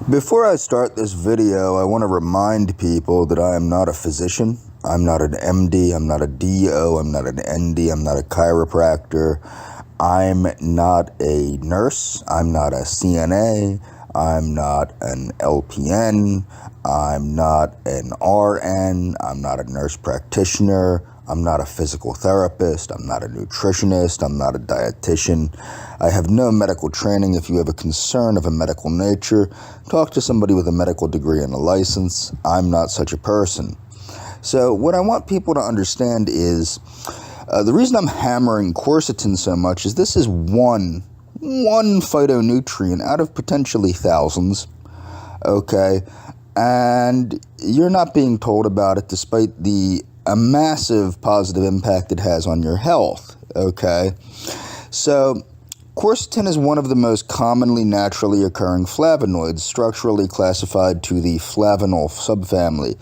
Before I start this video, I want to remind people that I am not a physician. I'm not an MD, I'm not a DO, I'm not an ND, I'm not a chiropractor. I'm not a nurse, I'm not a CNA, I'm not an LPN, I'm not an RN, I'm not a nurse practitioner, I'm not a physical therapist, I'm not a nutritionist, I'm not a dietitian. I have no medical training. If you have a concern of a medical nature, talk to somebody with a medical degree and a license. I'm not such a person. So what I want people to understand is the reason I'm hammering quercetin so much is this is one phytonutrient out of potentially thousands, okay? And you're not being told about it despite a massive positive impact it has on your health, okay? So quercetin is one of the most commonly naturally occurring flavonoids, structurally classified to the flavanol subfamily.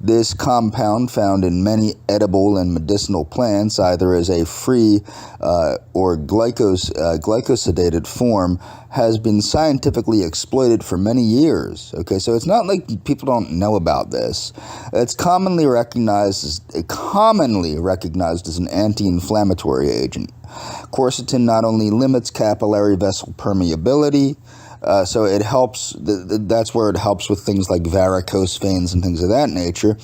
This compound, found in many edible and medicinal plants, either as a free or glycosidated form, has been scientifically exploited for many years. Okay, so it's not like people don't know about this. It's commonly recognized as an anti-inflammatory agent. Quercetin not only limits capillary vessel permeability, so it helps, that's where it helps with things like varicose veins and things of that nature,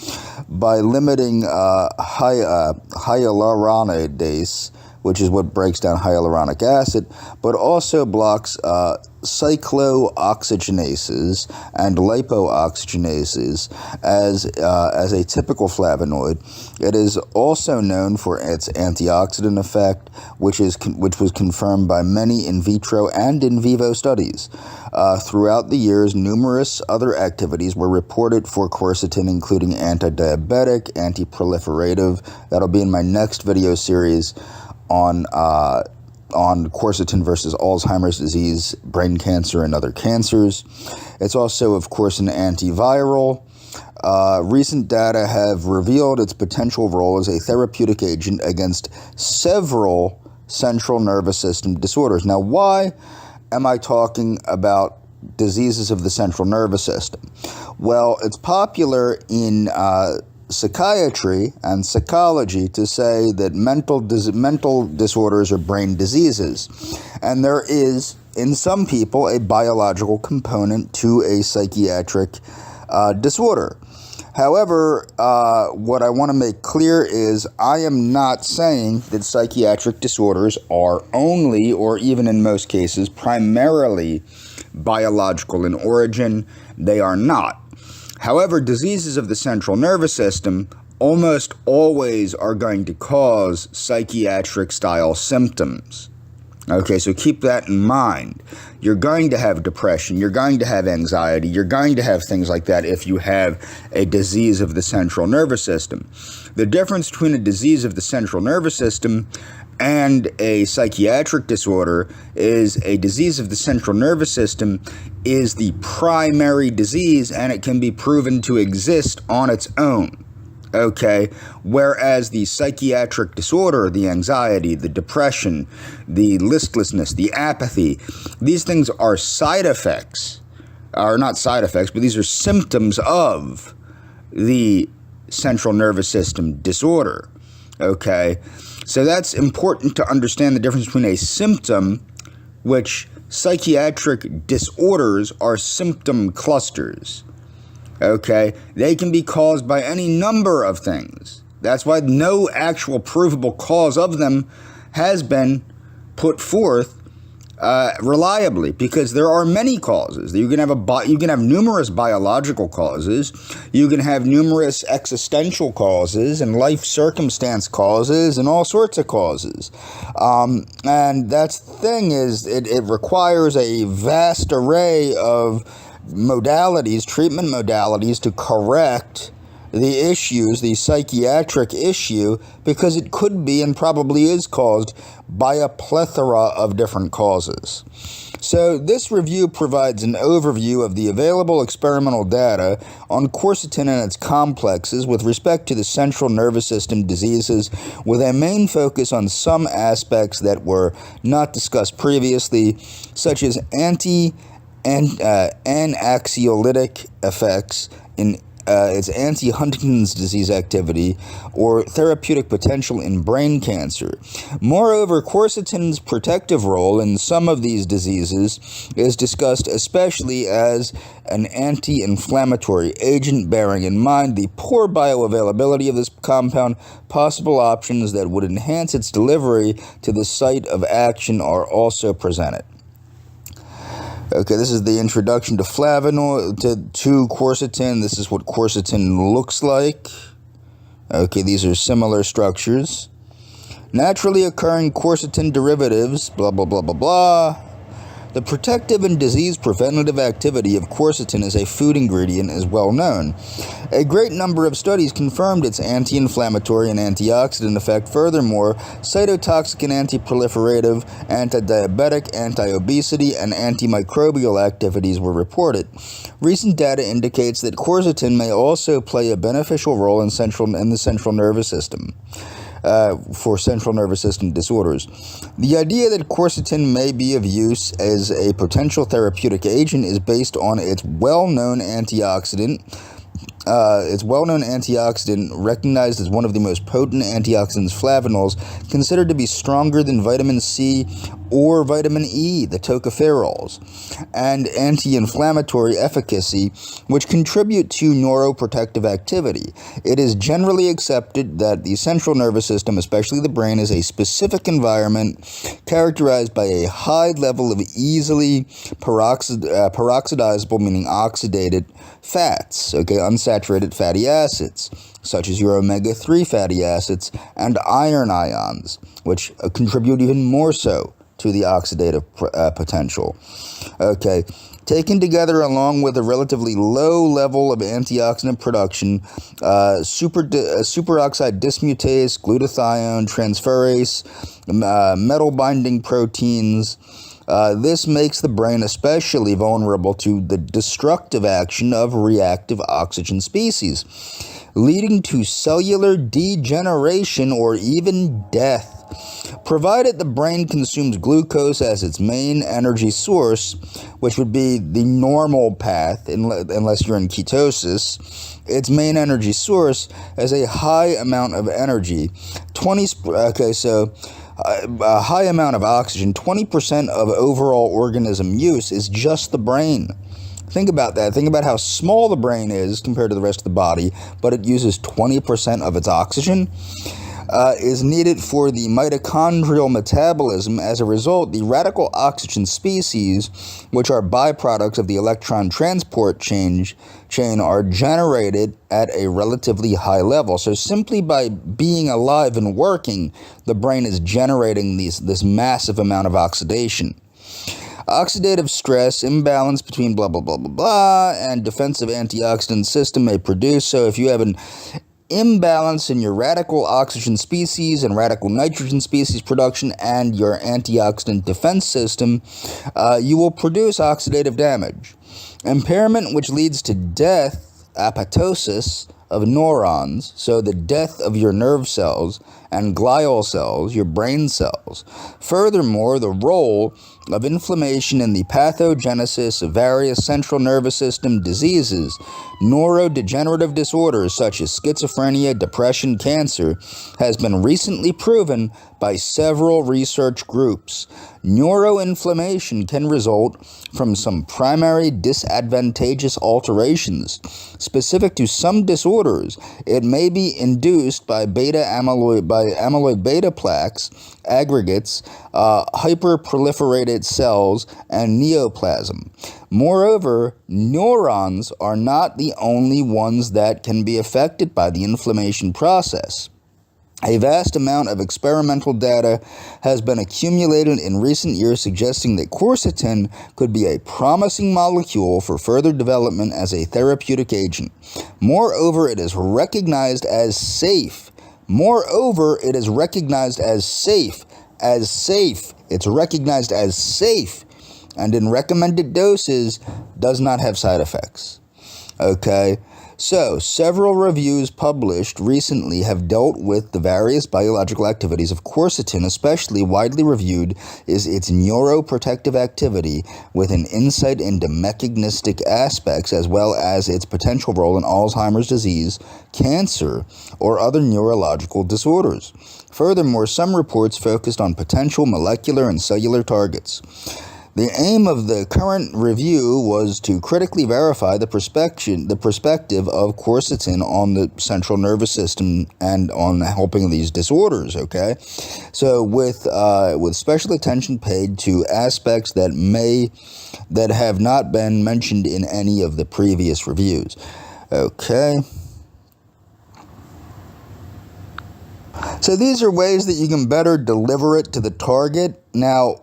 by limiting hyaluronidase, which is what breaks down hyaluronic acid, but also blocks cyclooxygenases and lipooxygenases as a typical flavonoid. It is also known for its antioxidant effect, which was confirmed by many in vitro and in vivo studies. Throughout the years, numerous other activities were reported for quercetin, including anti-diabetic, anti-proliferative. That'll be in my next video series on quercetin versus Alzheimer's disease, brain cancer, and other cancers. It's also, of course, an antiviral. Recent data have revealed its potential role as a therapeutic agent against several central nervous system disorders. Now, why am I talking about diseases of the central nervous system? Well, it's popular in psychiatry and psychology to say that mental disorders are brain diseases, and there is in some people a biological component to a psychiatric disorder. However, what I want to make clear is I am not saying that psychiatric disorders are only, or even in most cases, primarily biological in origin. They are not. However, diseases of the central nervous system almost always are going to cause psychiatric-style symptoms. Okay, so keep that in mind. You're going to have depression, you're going to have anxiety, you're going to have things like that if you have a disease of the central nervous system. The difference between a disease of the central nervous system and a psychiatric disorder is a disease of the central nervous system is the primary disease, and it can be proven to exist on its own. Okay, whereas the psychiatric disorder, the anxiety, the depression, the listlessness, the apathy, these things are side effects, or not side effects, but these are symptoms of the central nervous system disorder. Okay, so that's important to understand the difference between a symptom, which psychiatric disorders are symptom clusters. Okay, they can be caused by any number of things. That's why no actual provable cause of them has been put forth reliably, because there are many causes. You can have numerous biological causes. You can have numerous existential causes and life circumstance causes and all sorts of causes. And that's the thing is it requires a vast array of modalities, treatment modalities, to correct the issues, the psychiatric issue, because it could be and probably is caused by a plethora of different causes. So this review provides an overview of the available experimental data on quercetin and its complexes with respect to the central nervous system diseases, with a main focus on some aspects that were not discussed previously, such as and anxiolytic effects in its anti-Huntington's disease activity or therapeutic potential in brain cancer. Moreover, quercetin's protective role in some of these diseases is discussed especially as an anti-inflammatory agent, bearing in mind the poor bioavailability of this compound. Possible options that would enhance its delivery to the site of action are also presented. Okay, this is the introduction to flavonoid, to quercetin. This is what quercetin looks like. Okay, these are similar structures. Naturally occurring quercetin derivatives, blah, blah, blah, blah, blah. The protective and disease preventative activity of quercetin as a food ingredient is well known. A great number of studies confirmed its anti-inflammatory and antioxidant effect. Furthermore, cytotoxic and anti-proliferative, anti-diabetic, anti-obesity, and antimicrobial activities were reported. Recent data indicates that quercetin may also play a beneficial role in the central nervous system. For central nervous system disorders. The idea that quercetin may be of use as a potential therapeutic agent is based on its well-known antioxidant, recognized as one of the most potent antioxidants, flavonols, considered to be stronger than vitamin C or vitamin E, the tocopherols, and anti-inflammatory efficacy, which contribute to neuroprotective activity. It is generally accepted that the central nervous system, especially the brain, is a specific environment characterized by a high level of easily peroxidizable, meaning oxidated, fats, unsaturated fatty acids, such as your omega-3 fatty acids, and iron ions, which contribute even more so to the oxidative potential. Taken together along with a relatively low level of antioxidant production, superoxide dismutase, glutathione, transferase, metal-binding proteins, this makes the brain especially vulnerable to the destructive action of reactive oxygen species, leading to cellular degeneration or even death. Provided the brain consumes glucose as its main energy source, which would be the normal path unless you're in ketosis, its main energy source has a high amount of energy. A high amount of oxygen, 20% of overall organism use is just the brain. Think about that. Think about how small the brain is compared to the rest of the body, but it uses 20% of its oxygen. Is needed for the mitochondrial metabolism. As a result, the radical oxygen species, which are byproducts of the electron transport chain, are generated at a relatively high level. So simply by being alive and working, the brain is generating this massive amount of oxidation. Oxidative stress, imbalance between blah, blah, blah, blah, blah, and defensive antioxidant system may produce. So if you have an imbalance in your radical oxygen species and radical nitrogen species production and your antioxidant defense system, you will produce oxidative damage. Impairment, which leads to death, apoptosis of neurons, so the death of your nerve cells, and glial cells, your brain cells. Furthermore, the role of inflammation in the pathogenesis of various central nervous system diseases, neurodegenerative disorders such as schizophrenia, depression, cancer, has been recently proven by several research groups. Neuroinflammation can result from some primary disadvantageous alterations. Specific to some disorders, it may be induced by amyloid beta plaques, aggregates, hyperproliferated cells, and neoplasm. Moreover, neurons are not the only ones that can be affected by the inflammation process. A vast amount of experimental data has been accumulated in recent years suggesting that quercetin could be a promising molecule for further development as a therapeutic agent. Moreover, it is recognized as safe. It's recognized as safe, and in recommended doses does not have side effects. Okay, So, several reviews published recently have dealt with the various biological activities of quercetin. Especially widely reviewed is its neuroprotective activity with an insight into mechanistic aspects, as well as its potential role in Alzheimer's disease, cancer, or other neurological disorders. Furthermore, some reports focused on potential molecular and cellular targets. The aim of the current review was to critically verify the perspective of quercetin on the central nervous system and on helping these disorders. Okay, so with special attention paid to aspects that have not been mentioned in any of the previous reviews. Okay. So these are ways that you can better deliver it to the target. Now,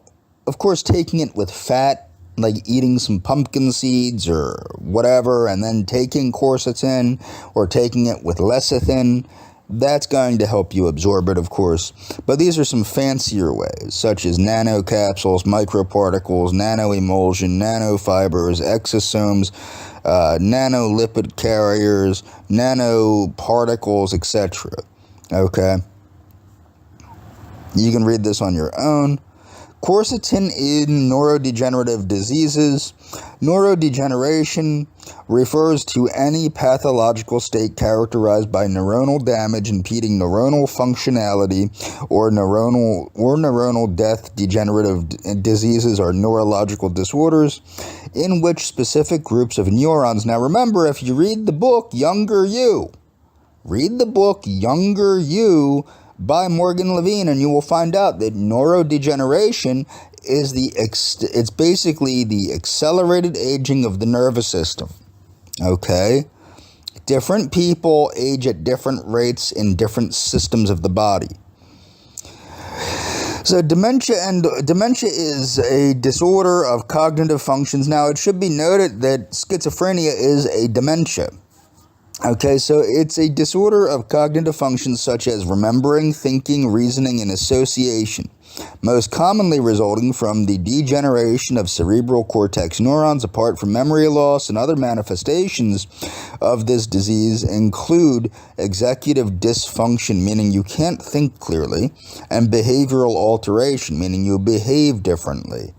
of course, taking it with fat, like eating some pumpkin seeds or whatever, and then taking quercetin, or taking it with lecithin, that's going to help you absorb it, of course. But these are some fancier ways, such as nanocapsules, microparticles, nanoemulsion, nanofibers, exosomes, nanolipid carriers, nanoparticles, etc. Okay? You can read this on your own. Quercetin in neurodegenerative diseases. Neurodegeneration refers to any pathological state characterized by neuronal damage impeding neuronal functionality or neuronal death. Degenerative diseases are neurological disorders in which specific groups of neurons. Now remember, if you read the book Younger You, by Morgan Levine, and you will find out that neurodegeneration is it's basically the accelerated aging of the nervous system. Okay? Different people age at different rates in different systems of the body. So dementia is a disorder of cognitive functions. Now, it should be noted that schizophrenia is a dementia. Okay, so it's a disorder of cognitive functions such as remembering, thinking, reasoning, and association, most commonly resulting from the degeneration of cerebral cortex neurons. Apart from memory loss, and other manifestations of this disease include executive dysfunction, meaning you can't think clearly, and behavioral alteration, meaning you behave differently.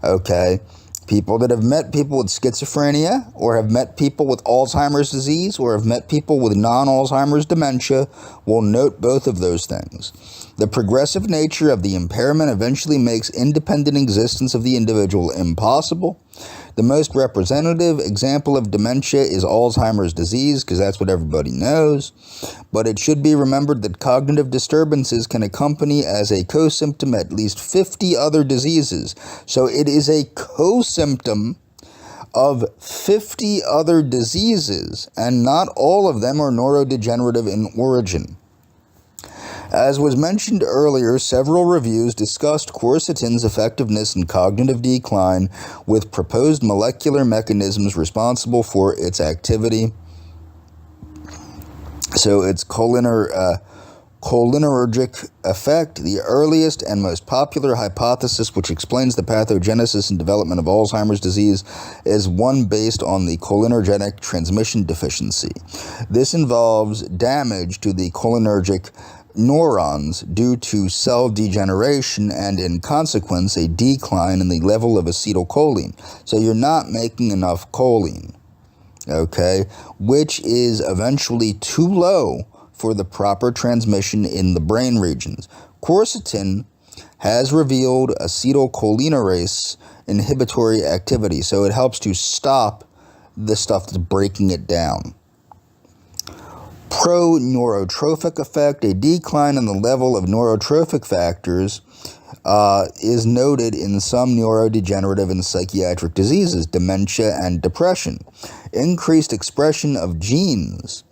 Okay? People that have met people with schizophrenia, or have met people with Alzheimer's disease, or have met people with non-Alzheimer's dementia will note both of those things. The progressive nature of the impairment eventually makes independent existence of the individual impossible. The most representative example of dementia is Alzheimer's disease, because that's what everybody knows. But it should be remembered that cognitive disturbances can accompany as a co-symptom at least 50 other diseases. So it is a co-symptom of 50 other diseases, and not all of them are neurodegenerative in origin. As was mentioned earlier, several reviews discussed quercetin's effectiveness in cognitive decline with proposed molecular mechanisms responsible for its activity. So its cholinergic effect, the earliest and most popular hypothesis which explains the pathogenesis and development of Alzheimer's disease, is one based on the cholinergic transmission deficiency. This involves damage to the cholinergic neurons due to cell degeneration, and in consequence a decline in the level of acetylcholine. So you're not making enough choline, okay, which is eventually too low for the proper transmission in the brain regions. Quercetin has revealed acetylcholinesterase inhibitory activity, so it helps to stop the stuff that's breaking it down. Pro-neurotrophic effect, a decline in the level of neurotrophic factors is noted in some neurodegenerative and psychiatric diseases, dementia and depression. Increased expression of genes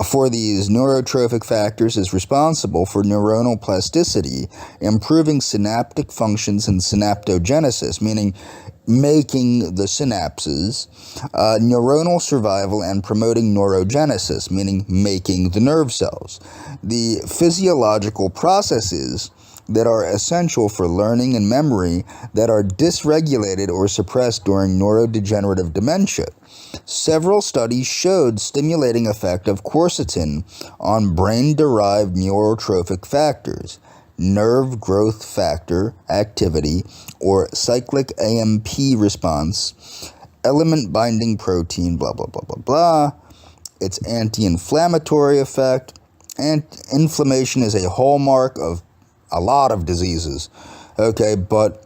for these neurotrophic factors is responsible for neuronal plasticity, improving synaptic functions and synaptogenesis, meaning making the synapses, neuronal survival, and promoting neurogenesis, meaning making the nerve cells. The physiological processes that are essential for learning and memory that are dysregulated or suppressed during neurodegenerative dementia. Several studies showed stimulating effect of quercetin on brain-derived neurotrophic factors, nerve growth factor activity, or cyclic AMP response, element binding protein, blah, blah, blah, blah, blah. Its anti-inflammatory effect. And inflammation is a hallmark of a lot of diseases, okay, but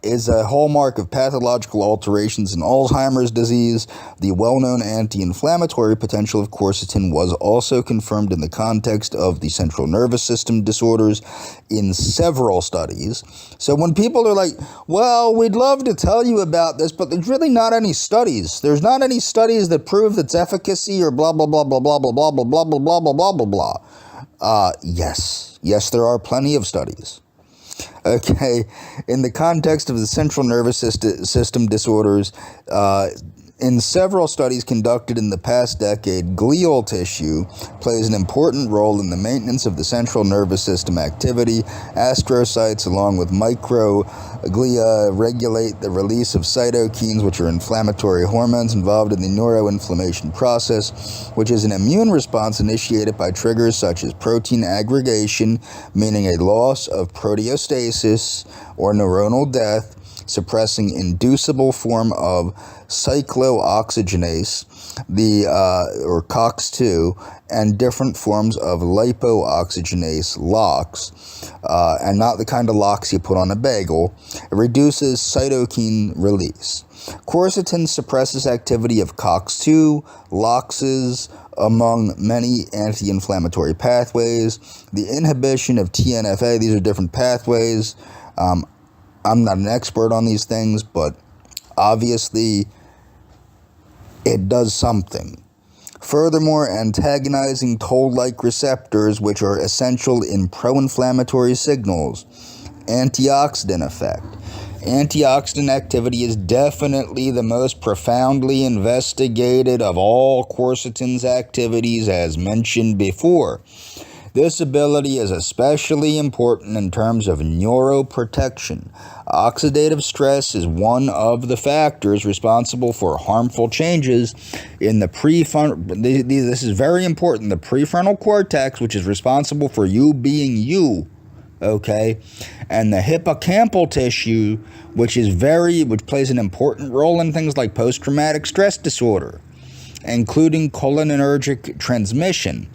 is a hallmark of pathological alterations in Alzheimer's disease. The well-known anti-inflammatory potential of quercetin was also confirmed in the context of the central nervous system disorders in several studies. So when people are like, well, we'd love to tell you about this, but there's really not any studies. There's not any studies that prove its efficacy or blah, blah, blah, blah, blah, blah, blah, blah, blah, blah, blah, blah, blah, blah. Yes, there are plenty of studies. Okay, in the context of the central nervous system disorders, in several studies conducted in the past decade, glial tissue plays an important role in the maintenance of the central nervous system activity. Astrocytes, along with microglia, regulate the release of cytokines, which are inflammatory hormones involved in the neuroinflammation process, which is an immune response initiated by triggers such as protein aggregation, meaning a loss of proteostasis or neuronal death, suppressing inducible form of cyclooxygenase, or COX-2, and different forms of lipooxygenase, LOX, and not the kind of LOX you put on a bagel. It reduces cytokine release. Quercetin suppresses activity of COX-2, LOXs, among many anti-inflammatory pathways. The inhibition of TNFA, these are different pathways. I'm not an expert on these things, but obviously it does something. Furthermore, antagonizing toll-like receptors, which are essential in pro-inflammatory signals. Antioxidant effect. Antioxidant activity is definitely the most profoundly investigated of all quercetin's activities, as mentioned before. This ability is especially important in terms of neuroprotection. Oxidative stress is one of the factors responsible for harmful changes in the prefrontal. This is very important. The prefrontal cortex, which is responsible for you being you, okay, and the hippocampal tissue, which plays an important role in things like post-traumatic stress disorder, including cholinergic transmission.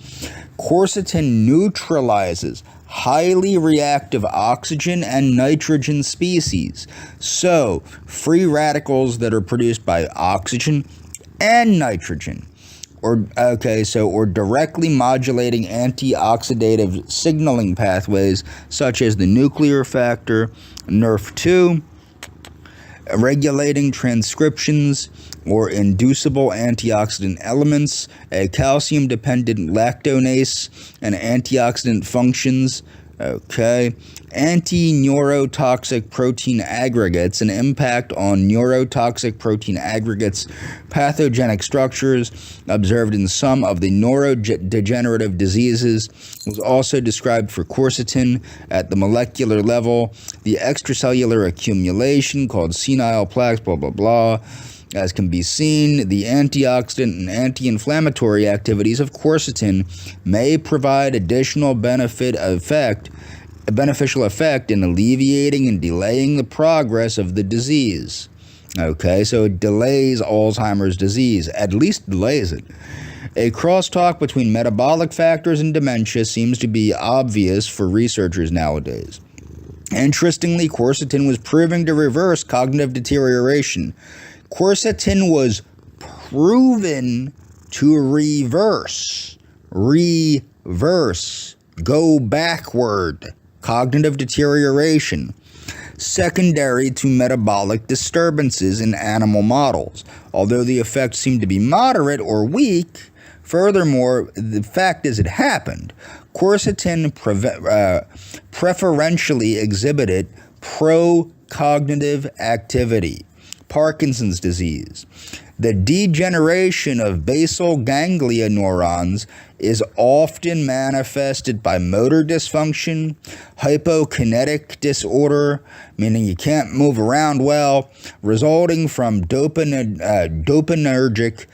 Quercetin neutralizes highly reactive oxygen and nitrogen species, so free radicals that are produced by oxygen and nitrogen, or directly modulating antioxidative signaling pathways such as the nuclear factor, NRF2, regulating transcriptions or inducible antioxidant elements, a calcium-dependent lactonase, and antioxidant functions. Okay. Anti-neurotoxic protein aggregates, an impact on neurotoxic protein aggregates, pathogenic structures observed in some of the neurodegenerative diseases, was also described for quercetin at the molecular level. The extracellular accumulation called senile plaques, blah, blah, blah. As can be seen, the antioxidant and anti-inflammatory activities of quercetin may provide additional beneficial effect in alleviating and delaying the progress of the disease. Okay, so it delays Alzheimer's disease, at least delays it. A crosstalk between metabolic factors and dementia seems to be obvious for researchers nowadays. Interestingly, quercetin was proving to reverse cognitive deterioration. Quercetin was proven to reverse, go backward, cognitive deterioration, secondary to metabolic disturbances in animal models. Although the effects seemed to be moderate or weak, furthermore, the fact is it happened. Quercetin preferentially exhibited pro-cognitive activity. Parkinson's disease. The degeneration of basal ganglia neurons is often manifested by motor dysfunction, hypokinetic disorder, meaning you can't move around well, resulting from dopaminergic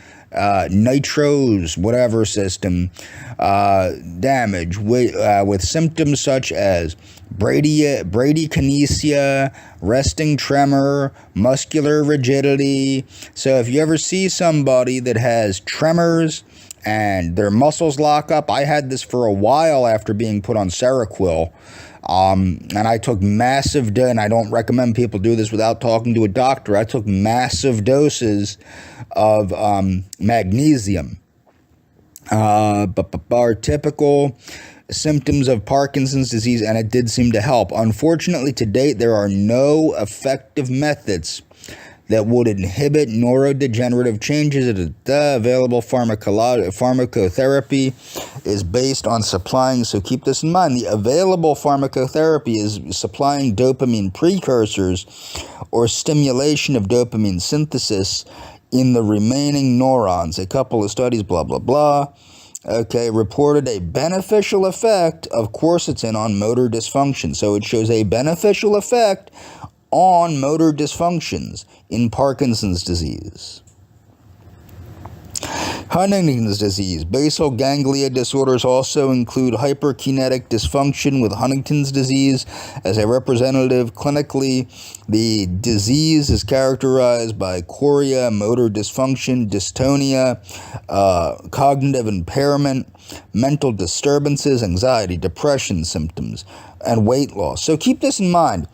nitrose, whatever system damage with symptoms such as bradykinesia, resting tremor, muscular rigidity. So if you ever see somebody that has tremors and their muscles lock up, I had this for a while after being put on Seroquel. And I took massive, and I don't recommend people do this without talking to a doctor. I took massive doses of magnesium. But are typical symptoms of Parkinson's disease, and it did seem to help. Unfortunately, to date, there are no effective methods that would inhibit neurodegenerative changes. The available pharmacotherapy is based on supplying, so keep this in mind, the available pharmacotherapy is supplying dopamine precursors or stimulation of dopamine synthesis in the remaining neurons. A couple of studies, blah, blah, blah, reported a beneficial effect of quercetin on motor dysfunction. So it shows a beneficial effect on motor dysfunctions in Parkinson's disease. Huntington's disease. Basal ganglia disorders also include hyperkinetic dysfunction with Huntington's disease as a representative. Clinically, the disease is characterized by chorea, motor dysfunction, dystonia, cognitive impairment, mental disturbances, anxiety, depression symptoms, and weight loss. So keep this in mind.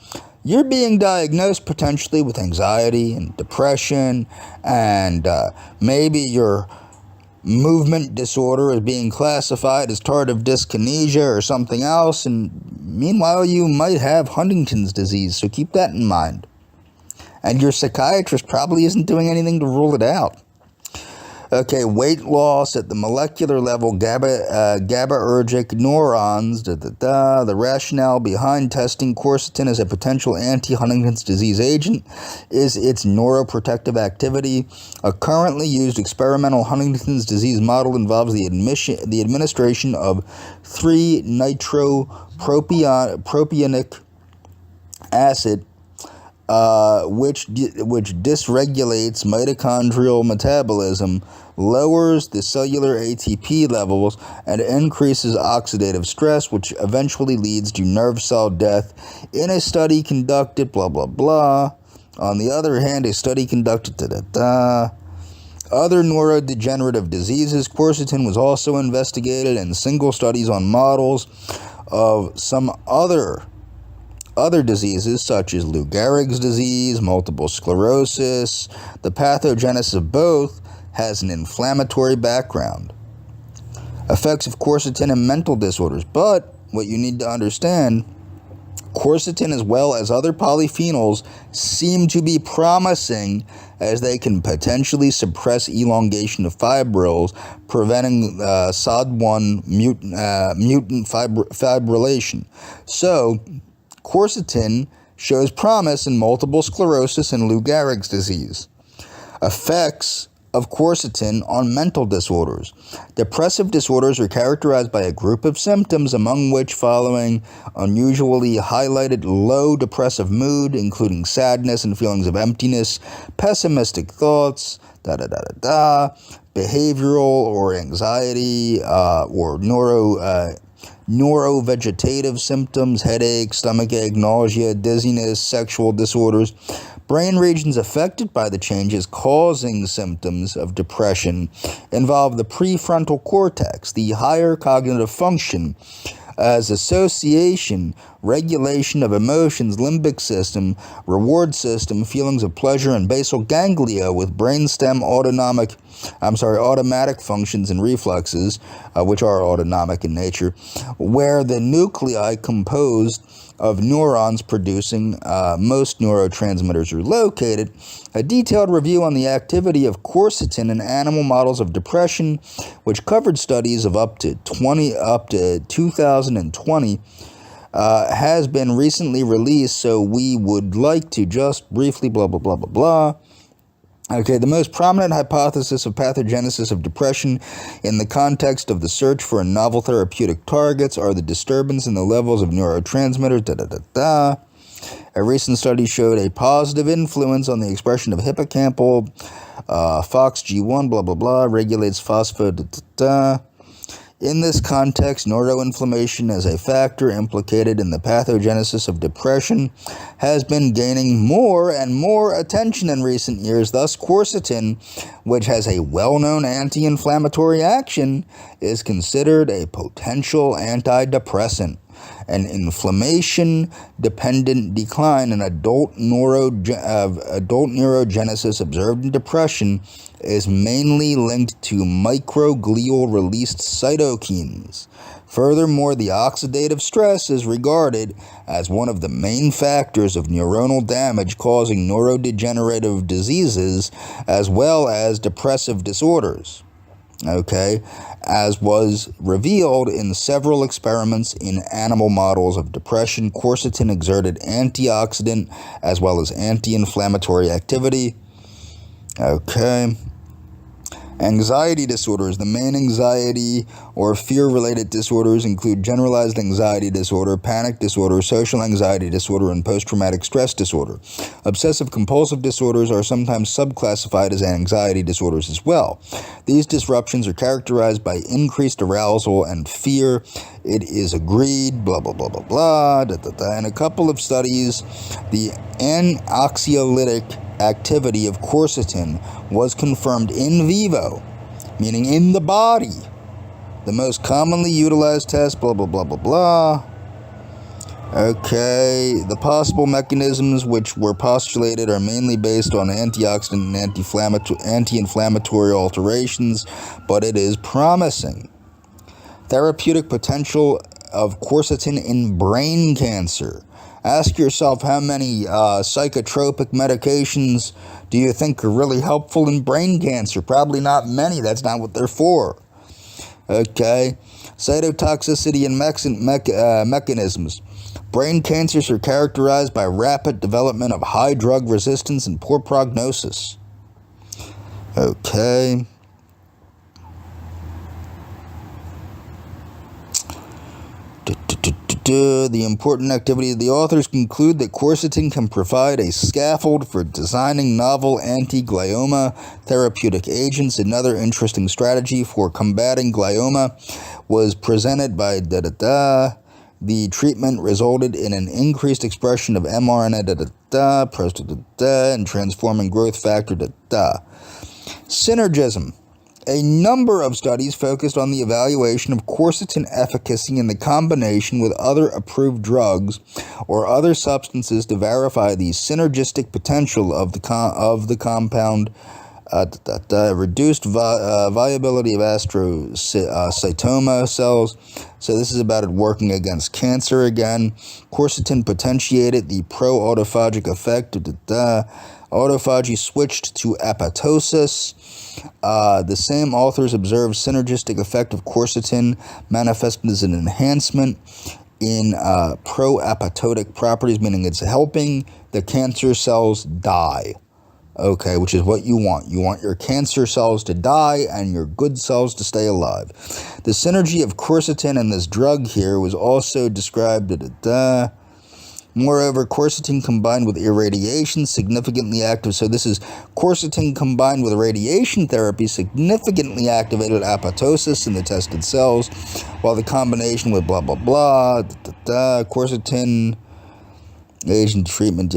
You're being diagnosed potentially with anxiety and depression, and maybe your movement disorder is being classified as tardive dyskinesia or something else, and meanwhile you might have Huntington's disease, so keep that in mind. And your psychiatrist probably isn't doing anything to rule it out. Weight loss at the molecular level, GABAergic neurons, The rationale behind testing quercetin as a potential anti-Huntington's disease agent is its neuroprotective activity. A currently used experimental Huntington's disease model involves the administration of 3-nitropropionic acid, which dysregulates mitochondrial metabolism, lowers the cellular ATP levels, and increases oxidative stress, which eventually leads to nerve cell death. In a study conducted, blah, blah, blah. On the other hand, a study conducted, other neurodegenerative diseases. Quercetin was also investigated in single studies on models of some other diseases such as Lou Gehrig's disease, multiple sclerosis. The pathogenesis of both has an inflammatory background. Effects of quercetin in mental disorders. But what you need to understand, quercetin as well as other polyphenols seem to be promising, as they can potentially suppress elongation of fibrils, preventing SOD1 mutant fibrillation. So quercetin shows promise in multiple sclerosis and Lou Gehrig's disease. Effects of quercetin on mental disorders. Depressive disorders are characterized by a group of symptoms, among which following unusually highlighted low depressive mood, including sadness and feelings of emptiness, pessimistic thoughts, behavioral or anxiety or neurovegetative symptoms, headache, stomachache, nausea, dizziness, sexual disorders. Brain regions affected by the changes causing symptoms of depression involve the prefrontal cortex, the higher cognitive function, as association, regulation of emotions, limbic system, reward system, feelings of pleasure, and basal ganglia with brainstem automatic functions and reflexes, which are autonomic in nature, where the nuclei composed of neurons producing most neurotransmitters are located. A detailed review on the activity of quercetin in animal models of depression, which covered studies of up to 2020, has been recently released, so we would like to just briefly blah, blah, blah, blah, blah. Okay, the most prominent hypothesis of pathogenesis of depression in the context of the search for novel therapeutic targets are the disturbance in the levels of neurotransmitters, A recent study showed a positive influence on the expression of hippocampal, FOXG1, blah, blah, blah, regulates phospho, In this context, neuroinflammation as a factor implicated in the pathogenesis of depression has been gaining more and more attention in recent years. Thus, quercetin, which has a well-known anti-inflammatory action, is considered a potential antidepressant. An inflammation-dependent decline in adult neurogenesis observed in depression is mainly linked to microglial-released cytokines. Furthermore, the oxidative stress is regarded as one of the main factors of neuronal damage causing neurodegenerative diseases as well as depressive disorders. Okay, as was revealed in several experiments in animal models of depression, quercetin exerted antioxidant as well as anti-inflammatory activity. Okay. Anxiety disorders. The main anxiety or fear-related disorders include generalized anxiety disorder, panic disorder, social anxiety disorder, and post-traumatic stress disorder. Obsessive-compulsive disorders are sometimes subclassified as anxiety disorders as well. These disruptions are characterized by increased arousal and fear. It is agreed, blah, blah, blah, blah, blah, In a couple of studies, the anxiolytic activity of quercetin was confirmed in vivo, meaning in the body. The most commonly utilized test, blah, blah, blah, blah, blah. Okay, the possible mechanisms which were postulated are mainly based on antioxidant and anti-inflammatory alterations, but it is promising. Therapeutic potential of quercetin in brain cancer. Ask yourself how many psychotropic medications do you think are really helpful in brain cancer? Probably not many. That's not what they're for. Okay. Cytotoxicity and mechanisms. Brain cancers are characterized by rapid development of high drug resistance and poor prognosis. Okay. The important activity of the authors conclude that quercetin can provide a scaffold for designing novel anti-glioma therapeutic agents. Another interesting strategy for combating glioma was presented by The treatment resulted in an increased expression of mRNA and transforming growth factor Synergism. A number of studies focused on the evaluation of quercetin efficacy in the combination with other approved drugs or other substances to verify the synergistic potential of the compound, reduced viability of astrocytoma cells. So this is about it working against cancer again. Quercetin potentiated the pro-autophagic effect. Autophagy switched to apoptosis. The same authors observed synergistic effect of quercetin manifested as an enhancement in pro-apoptotic properties, meaning it's helping the cancer cells die. Okay, which is what you want. You want your cancer cells to die and your good cells to stay alive. The synergy of quercetin and this drug here was also described. Moreover, quercetin combined with irradiation significantly active. So this is quercetin combined with radiation therapy significantly activated apoptosis in the tested cells, while the combination with blah, blah, blah, quercetin agent treatment,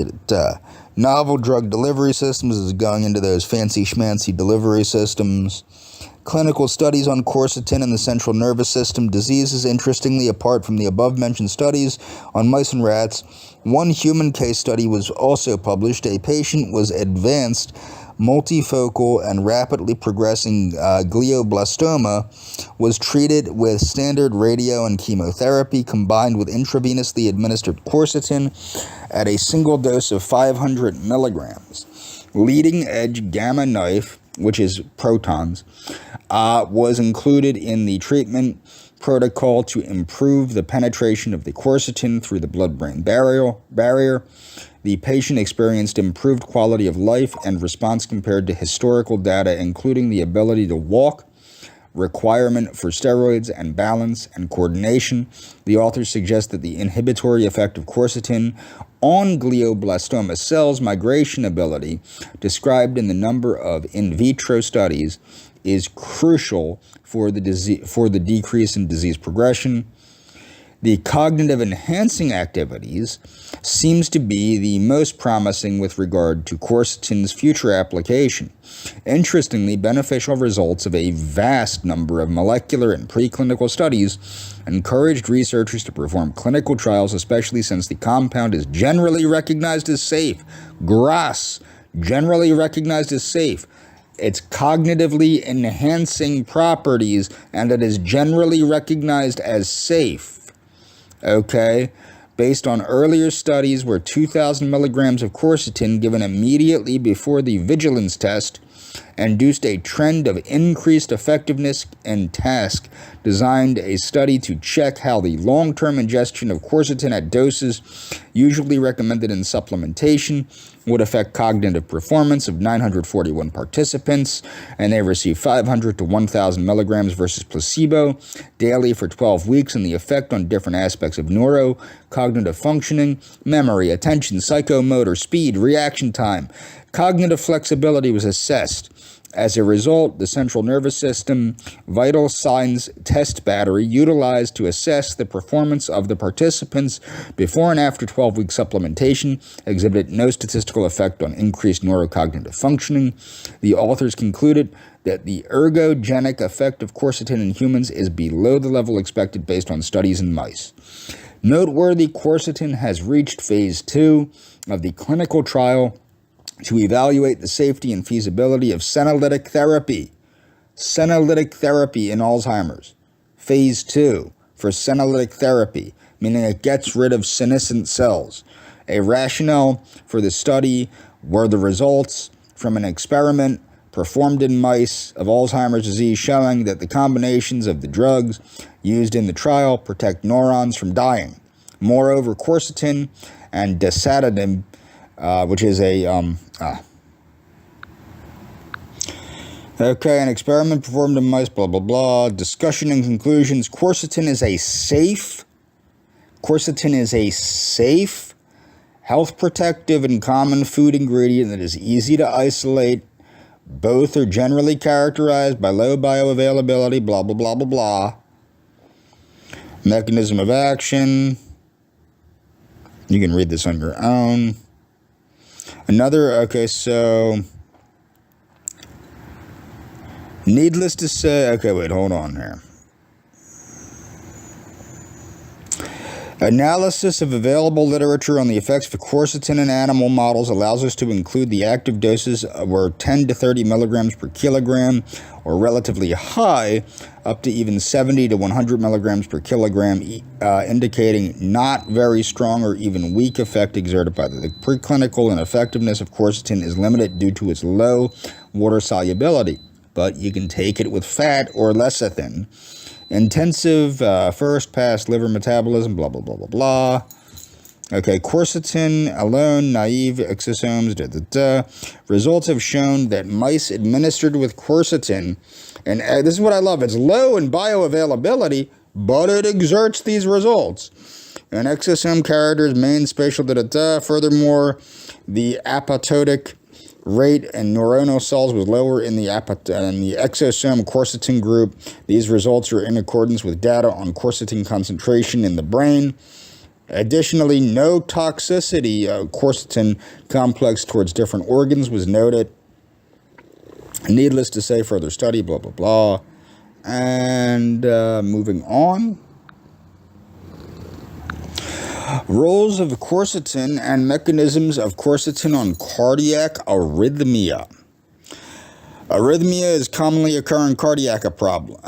Novel drug delivery systems is going into those fancy schmancy delivery systems. Clinical studies on quercetin in the central nervous system diseases. Interestingly, apart from the above-mentioned studies on mice and rats, one human case study was also published. A patient was advanced multifocal and rapidly progressing glioblastoma, was treated with standard radio and chemotherapy combined with intravenously administered quercetin at a single dose of 500 milligrams. Leading-edge gamma knife, which is protons, was included in the treatment. protocol to improve the penetration of the quercetin through the blood-brain barrier. The patient experienced improved quality of life and response compared to historical data, including the ability to walk, requirement for steroids, and balance and coordination. The authors suggest that the inhibitory effect of quercetin on glioblastoma cells' migration ability, described in the number of in vitro studies, is crucial for the decrease in disease progression. The cognitive enhancing activities seems to be the most promising with regard to quercetin's future application. Interestingly, beneficial results of a vast number of molecular and preclinical studies encouraged researchers to perform clinical trials, especially since the compound is generally recognized as safe. GRAS, generally recognized as safe. Its cognitively enhancing properties, and it is generally recognized as safe. Okay, based on earlier studies where 2,000 milligrams of quercetin given immediately before the vigilance test induced a trend of increased effectiveness and task, designed a study to check how the long-term ingestion of quercetin at doses usually recommended in supplementation would affect cognitive performance of 941 participants, and they received 500 to 1,000 milligrams versus placebo daily for 12 weeks, and the effect on different aspects of neurocognitive functioning, memory, attention, psychomotor, speed, reaction time, cognitive flexibility was assessed. As a result, the central nervous system vital signs test battery utilized to assess the performance of the participants before and after 12-week supplementation exhibited no statistical effect on increased neurocognitive functioning. The authors concluded that the ergogenic effect of quercetin in humans is below the level expected based on studies in mice. Noteworthy, quercetin has reached phase 2 of the clinical trial to evaluate the safety and feasibility of senolytic therapy. Senolytic therapy in Alzheimer's. Phase 2 for senolytic therapy, meaning it gets rid of senescent cells. A rationale for the study were the results from an experiment performed in mice of Alzheimer's disease showing that the combinations of the drugs used in the trial protect neurons from dying. Moreover, quercetin and dasatinib, which is an experiment performed in mice, blah, blah, blah. Discussion and conclusions. Quercetin is a safe, health protective, and common food ingredient that is easy to isolate. Both are generally characterized by low bioavailability, blah, blah, blah, blah, blah. Mechanism of action. You can read this on your own. Needless to say, hold on here. Analysis of available literature on the effects of quercetin in animal models allows us to include the active doses were 10 to 30 milligrams per kilogram, or relatively high, up to even 70 to 100 milligrams per kilogram, indicating not very strong or even weak effect exerted by the preclinical, and effectiveness of quercetin is limited due to its low water solubility, but you can take it with fat or lecithin. Intensive first-pass liver metabolism, blah, blah, blah, blah, blah. Quercetin alone, naive exosomes, Results have shown that mice administered with quercetin, and this is what I love, it's low in bioavailability, but it exerts these results. And exosome characters, main spatial, Furthermore, the apoptotic rate and neuronal cells was lower in the exosome quercetin group. These results are in accordance with data on quercetin concentration in the brain. Additionally, no toxicity of quercetin complex towards different organs was noted. Needless to say, further study, blah, blah, blah. And moving on. Roles of quercetin and mechanisms of quercetin on cardiac arrhythmia. Arrhythmia is commonly occurring cardiac problem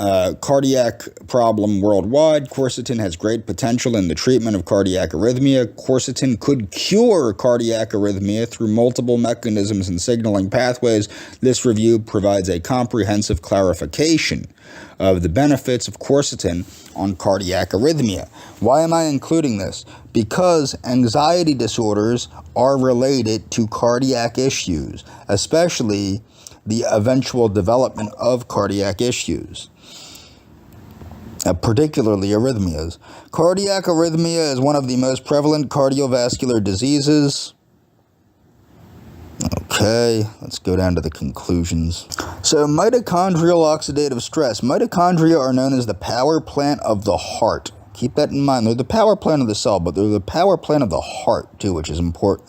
worldwide. Quercetin has great potential in the treatment of cardiac arrhythmia. Quercetin could cure cardiac arrhythmia through multiple mechanisms and signaling pathways. This review provides a comprehensive clarification of the benefits of quercetin on cardiac arrhythmia. Why am I including this? Because anxiety disorders are related to cardiac issues, especially the eventual development of cardiac issues, particularly arrhythmias. Cardiac arrhythmia is one of the most prevalent cardiovascular diseases. Okay, let's go down to the conclusions. So, mitochondrial oxidative stress. Mitochondria are known as the power plant of the heart. Keep that in mind. They're the power plant of the cell, but they're the power plant of the heart, too, which is important.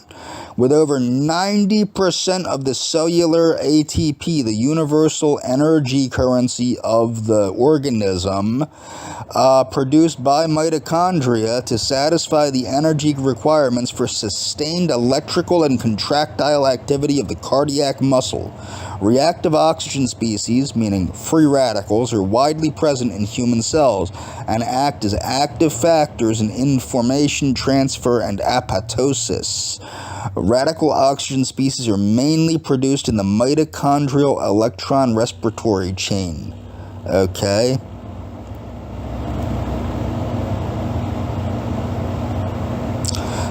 With over 90% of the cellular ATP, the universal energy currency of the organism, produced by mitochondria to satisfy the energy requirements for sustained electrical and contractile activity of the cardiac muscle. Reactive oxygen species, meaning free radicals, are widely present in human cells and act as active factors in information transfer and apoptosis. Radical oxygen species are mainly produced in the mitochondrial electron respiratory chain. Okay.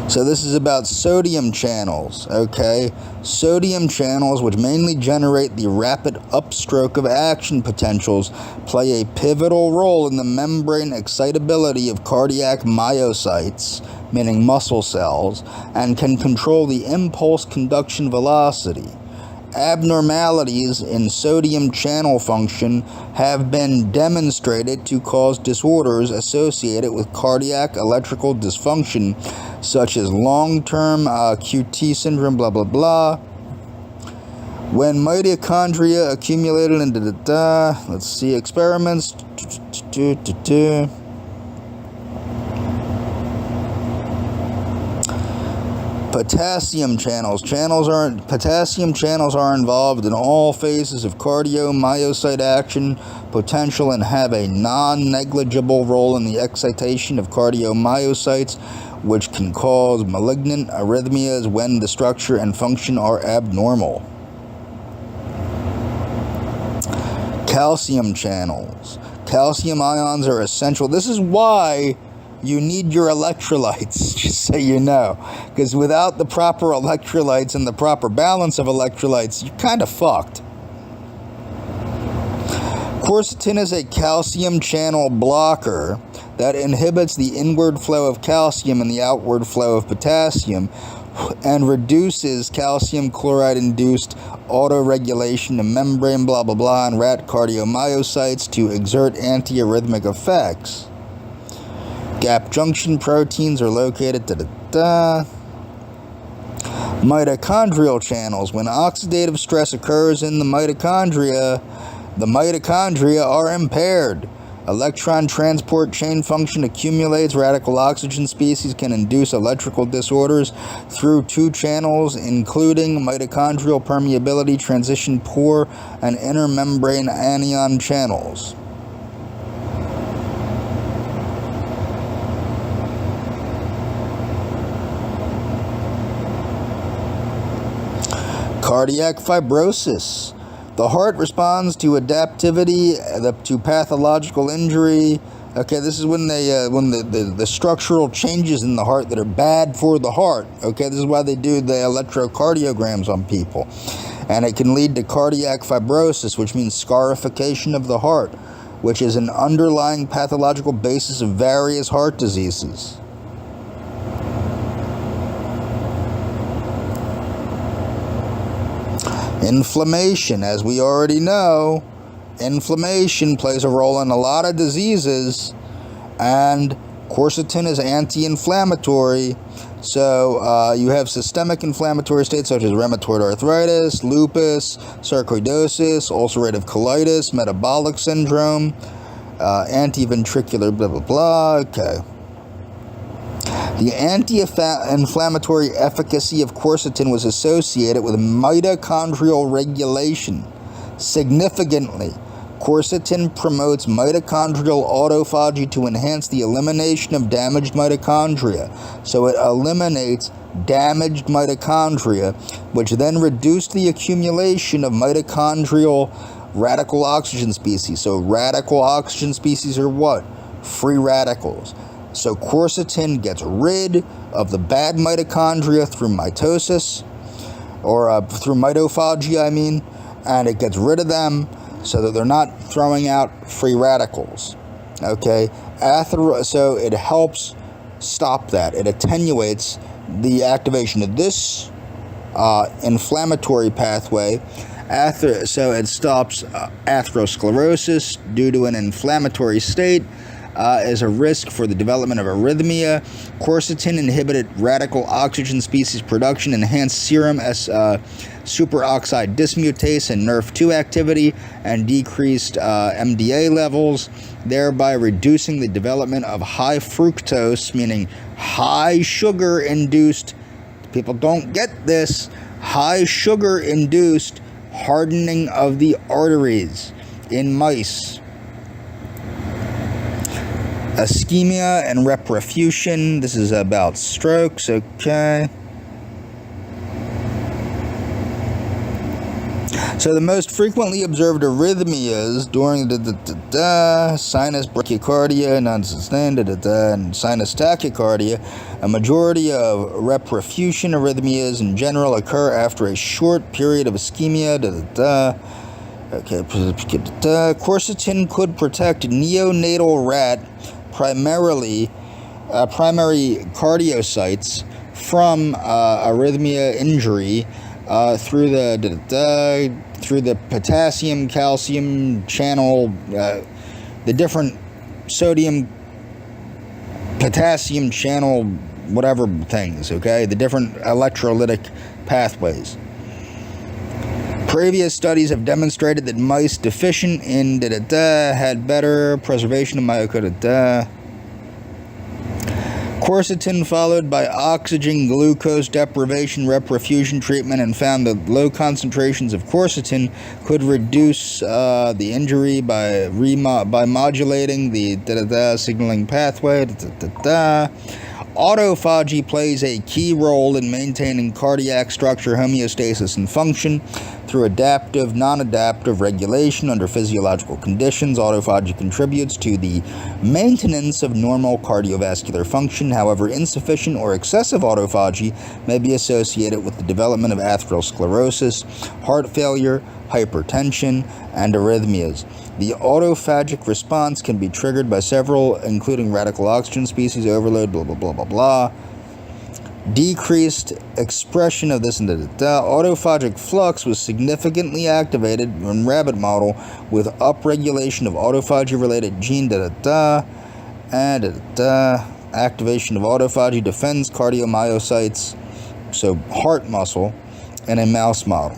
So this is about sodium channels, okay? Sodium channels, which mainly generate the rapid upstroke of action potentials, play a pivotal role in the membrane excitability of cardiac myocytes, meaning muscle cells, and can control the impulse conduction velocity. Abnormalities in sodium channel function have been demonstrated to cause disorders associated with cardiac electrical dysfunction, such as long-term QT syndrome, blah, blah, blah. When mitochondria accumulated in let's see, experiments. Potassium channels. Potassium channels are involved in all phases of cardiomyocyte action potential and have a non-negligible role in the excitation of cardiomyocytes, which can cause malignant arrhythmias when the structure and function are abnormal. Calcium channels. Calcium ions are essential. This is why you need your electrolytes, just so you know. Because without the proper electrolytes and the proper balance of electrolytes, you're kind of fucked. Quercetin is a calcium channel blocker that inhibits the inward flow of calcium and the outward flow of potassium, and reduces calcium chloride-induced autoregulation of membrane, blah, blah, blah, and rat cardiomyocytes to exert antiarrhythmic effects. Gap junction proteins are located Mitochondrial channels. When oxidative stress occurs in the mitochondria are impaired. Electron transport chain function accumulates. Radical oxygen species can induce electrical disorders through two channels, including mitochondrial permeability, transition pore, and intermembrane anion channels. Cardiac fibrosis. The heart responds to adaptivity, to pathological injury. Okay, this is when the structural changes in the heart that are bad for the heart. Okay, this is why they do the electrocardiograms on people. And it can lead to cardiac fibrosis, which means scarification of the heart, which is an underlying pathological basis of various heart diseases. Inflammation. As we already know, inflammation plays a role in a lot of diseases, and quercetin is anti-inflammatory. So you have systemic inflammatory states such as rheumatoid arthritis, lupus, sarcoidosis, ulcerative colitis, metabolic syndrome, antiventricular blah blah blah. Okay. The anti-inflammatory efficacy of quercetin was associated with mitochondrial regulation, significantly. Quercetin promotes mitochondrial autophagy to enhance the elimination of damaged mitochondria. So it eliminates damaged mitochondria, which then reduce the accumulation of mitochondrial radical oxygen species. So radical oxygen species are what? Free radicals. So quercetin gets rid of the bad mitochondria through mitosis, or through mitophagy, and it gets rid of them so that they're not throwing out free radicals. Okay? So it helps stop that. It attenuates the activation of this inflammatory pathway. So it stops atherosclerosis due to an inflammatory state. Is a risk for the development of arrhythmia. Quercetin inhibited radical oxygen species production, enhanced serum superoxide dismutase and NRF2 activity, and decreased MDA levels, thereby reducing the development of high fructose, meaning high sugar-induced, people don't get this, high sugar-induced hardening of the arteries in mice. Ischemia and reperfusion. This is about strokes, okay. So the most frequently observed arrhythmias during sinus bradycardia, non-sustained, and sinus tachycardia. A majority of reperfusion arrhythmias in general occur after a short period of ischemia. Okay, quercetin could protect neonatal rat primary cardiocytes from arrhythmia injury through the potassium calcium channel, the different sodium potassium channel whatever things, okay, the different electrolytic pathways. Previous studies have demonstrated that mice deficient in had better preservation of myocardium. Quercetin followed by oxygen glucose deprivation reperfusion treatment, and found that low concentrations of quercetin could reduce the injury by modulating the signaling pathway. Autophagy plays a key role in maintaining cardiac structure, homeostasis, and function through adaptive, non-adaptive regulation under physiological conditions. Autophagy contributes to the maintenance of normal cardiovascular function. However, insufficient or excessive autophagy may be associated with the development of atherosclerosis, heart failure, hypertension, and arrhythmias. The autophagic response can be triggered by several, including radical oxygen species overload, blah, blah, blah, blah, blah. Decreased expression of this autophagic flux was significantly activated in rabbit model with upregulation of autophagy-related gene activation of autophagy defends cardiomyocytes, so heart muscle, in a mouse model.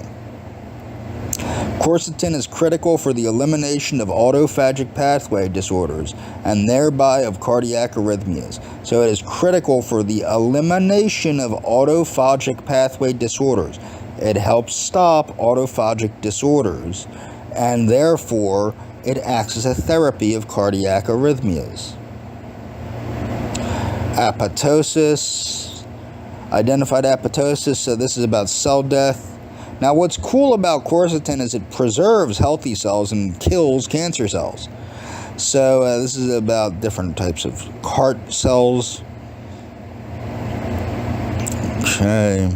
Quercetin is critical for the elimination of autophagic pathway disorders and thereby of cardiac arrhythmias. So it is critical for the elimination of autophagic pathway disorders. It helps stop autophagic disorders, and therefore it acts as a therapy of cardiac arrhythmias. Apoptosis, identified apoptosis, so this is about cell death. Now, what's cool about quercetin is it preserves healthy cells and kills cancer cells. So this is about different types of heart cells. Okay.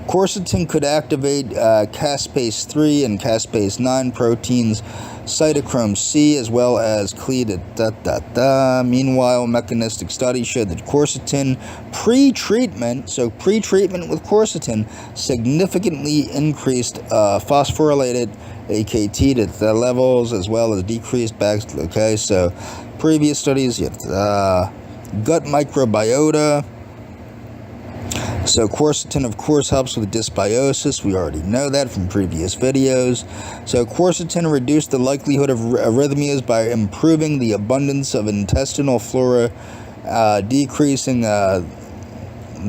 Quercetin could activate caspase 3 and caspase 9 proteins, cytochrome C, as well as CLE. Meanwhile, mechanistic studies showed that quercetin pre-treatment with quercetin significantly increased phosphorylated AKT levels, as well as decreased okay, so previous studies, gut microbiota. So quercetin, of course, helps with dysbiosis. We already know that from previous videos. So quercetin reduced the likelihood of arrhythmias by improving the abundance of intestinal flora, decreasing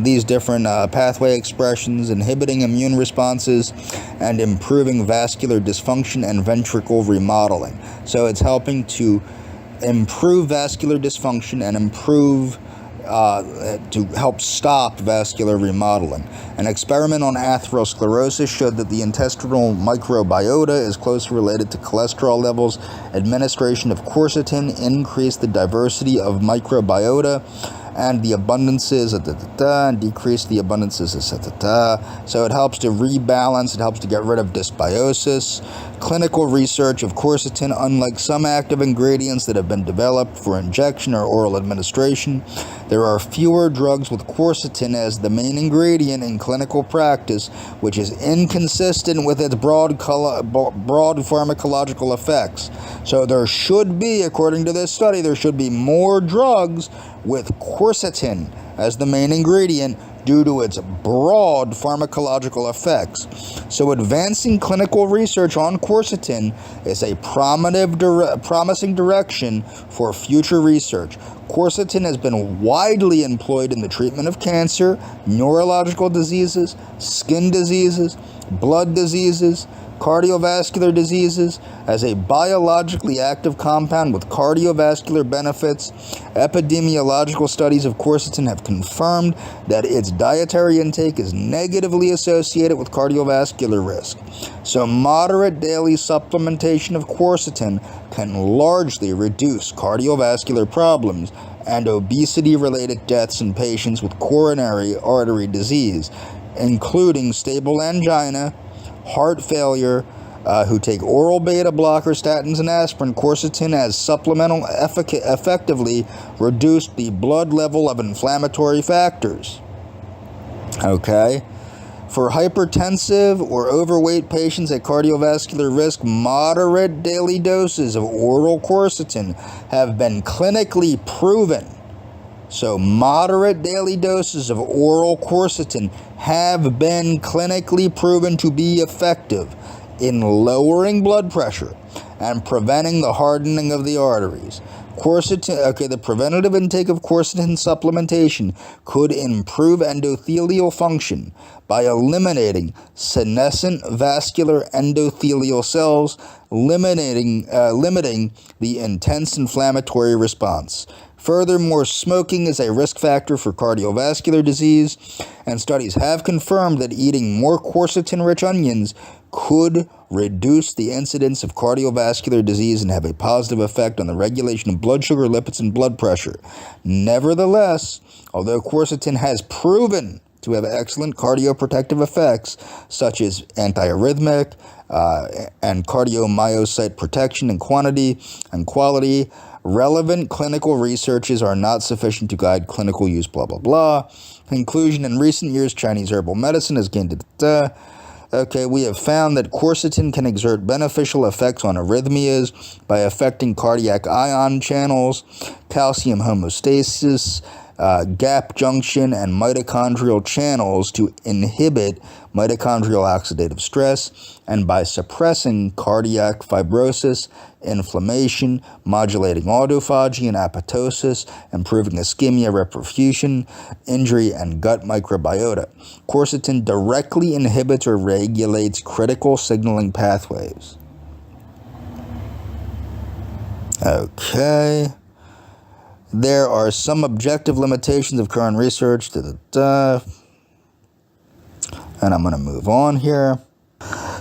these different pathway expressions, inhibiting immune responses, and improving vascular dysfunction and ventricle remodeling. So it's helping to improve vascular dysfunction and improve to help stop vascular remodeling. An experiment on atherosclerosis showed that the intestinal microbiota is closely related to cholesterol levels. Administration of quercetin increased the diversity of microbiota and the abundances and decrease the abundances so it helps to rebalance, it helps to get rid of dysbiosis. Clinical research of quercetin, unlike some active ingredients that have been developed for injection or oral administration, there are fewer drugs with quercetin as the main ingredient in clinical practice, which is inconsistent with its broad pharmacological effects. So there should be, according to this study, there should be more drugs with quercetin as the main ingredient due to its broad pharmacological effects. So advancing clinical research on quercetin is a promising direction for future research. Quercetin has been widely employed in the treatment of cancer, neurological diseases, skin diseases, blood diseases, cardiovascular diseases, as a biologically active compound with cardiovascular benefits. Epidemiological studies of quercetin have confirmed that its dietary intake is negatively associated with cardiovascular risk. So moderate daily supplementation of quercetin can largely reduce cardiovascular problems and obesity-related deaths in patients with coronary artery disease, including stable angina, heart failure, who take oral beta blockers, statins, and aspirin. Quercetin as supplemental effectively reduced the blood level of inflammatory factors. Okay. For hypertensive or overweight patients at cardiovascular risk, moderate daily doses of oral quercetin have been clinically proven. So moderate daily doses of oral quercetin have been clinically proven to be effective in lowering blood pressure and preventing the hardening of the arteries. The preventative intake of quercetin supplementation could improve endothelial function by eliminating senescent vascular endothelial cells, limiting the intense inflammatory response. Furthermore, smoking is a risk factor for cardiovascular disease, and studies have confirmed that eating more quercetin-rich onions could reduce the incidence of cardiovascular disease and have a positive effect on the regulation of blood sugar, lipids, and blood pressure. Nevertheless, although quercetin has proven to have excellent cardioprotective effects, such as antiarrhythmic and cardiomyocyte protection in quantity and quality, relevant clinical researches are not sufficient to guide clinical use, blah, blah, blah. Conclusion, in recent years, Chinese herbal medicine has gained we have found that quercetin can exert beneficial effects on arrhythmias by affecting cardiac ion channels, calcium homeostasis, gap junction, and mitochondrial channels to inhibit mitochondrial oxidative stress, and by suppressing cardiac fibrosis, inflammation, modulating autophagy and apoptosis, improving ischemia, reperfusion, injury, and gut microbiota. Quercetin directly inhibits or regulates critical signaling pathways. Okay. There are some objective limitations of current research. And I'm going to move on here.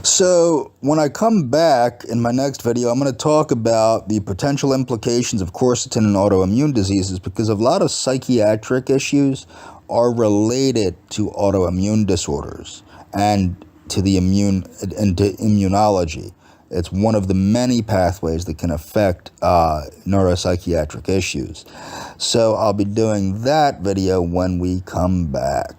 So when I come back in my next video, I'm going to talk about the potential implications of quercetin in autoimmune diseases, because a lot of psychiatric issues are related to autoimmune disorders and to the immunology. It's one of the many pathways that can affect neuropsychiatric issues. So I'll be doing that video when we come back.